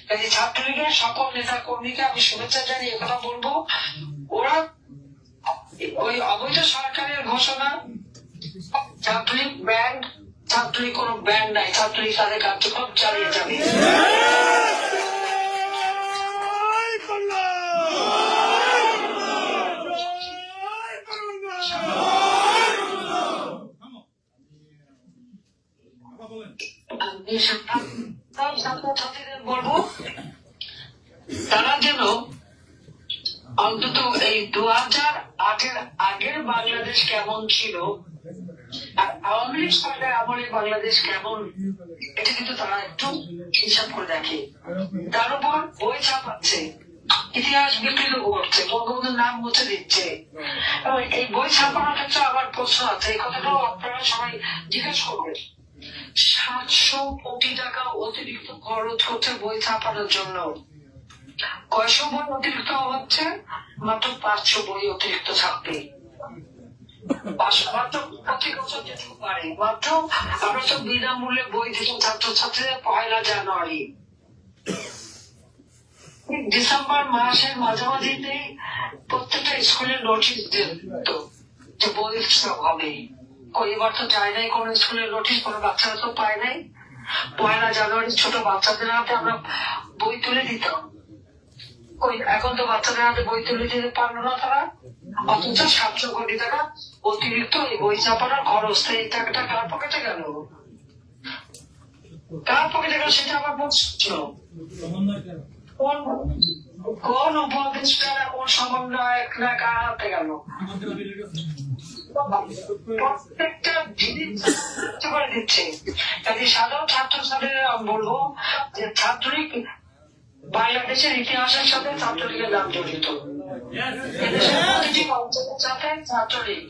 কাজে ছাত্রলীগের সকল নেতা কর্মীকে আমি শুভেচ্ছা জানিয়ে কথা বলবো, ওরা ওই অবৈধ সরকারের ঘোষণা ছাত্রলীগ ব্যান্ড, ছাত্রলীগ কোনো ব্যান্ড নাই, ছাত্রলীগ তাদের কার্যক্রম চালিয়ে যাবে। ছাত্রছাত্রীদের বলবো তারা যেন অন্তত এই 2008-এর আগের বাংলাদেশ কেমন ছিল, আওয়ামী লীগ সরকার আমলে বাংলাদেশ কেমন, এটা কিন্তু তারা একটু হিসাব করে দেখে। তার উপর বই ছাপাচ্ছে, ইতিহাস বিকৃত করছে, বঙ্গবন্ধুর নাম মুছে দিচ্ছে। এই বই ছাপানোর ক্ষেত্রে আমার প্রশ্ন আছে, এই কথাটাও আপনারা সবাই জিজ্ঞেস করবেন। 700 কোটি টাকা অতিরিক্ত খরচ করছে বই ছাপানোর জন্য। কয়শো বই অতিরিক্ত হচ্ছে? মাত্র 500 বই অতিরিক্ত ছাপবে। মাত্র প্রতি বছর যেটুকু পারে, মাত্র আমরা তো বিনামূল্যে বই দিত ছাত্রছাত্রীদের 1 জানুয়ারি। ডিসেম্বর মাসের মাঝামাঝিতেই প্রত্যেকটা স্কুলে নোটিশ দিত যে বই স্টক হবে। এবার তো যায় নাই কোন স্কুলের নোটিশ, কোনো বাচ্চারা তো পায় নাই। 1 জানুয়ারি ছোট বাচ্চাদের হাতে আমরা বই তুলে দিতাম, এখন তো বাচ্চাদের হাতে বই তুলে দিতে পারলো না তারা। অথচ 700 কোটি টাকা অতিরিক্ত এই বই ছাপানোর খরচ, এই টাকাটা কার পকেটে গেল? কার পকেটে গেল সেটা আমার বলছিল। কোন উপদেষ্টা, কোন সমন্বয়ক না কার হাতে গেল? প্রত্যেকটা জিনিস করে দিচ্ছে। কাজে সাধারণ ছাত্রছাত্রীরা আমি বলবো যে ছাত্রলীগ বাংলাদেশের ইতিহাসের সাথে ছাত্রলীগের নাম জড়িত। এদেশের প্রতিটি অঞ্চলের সাথে ছাত্রলীগ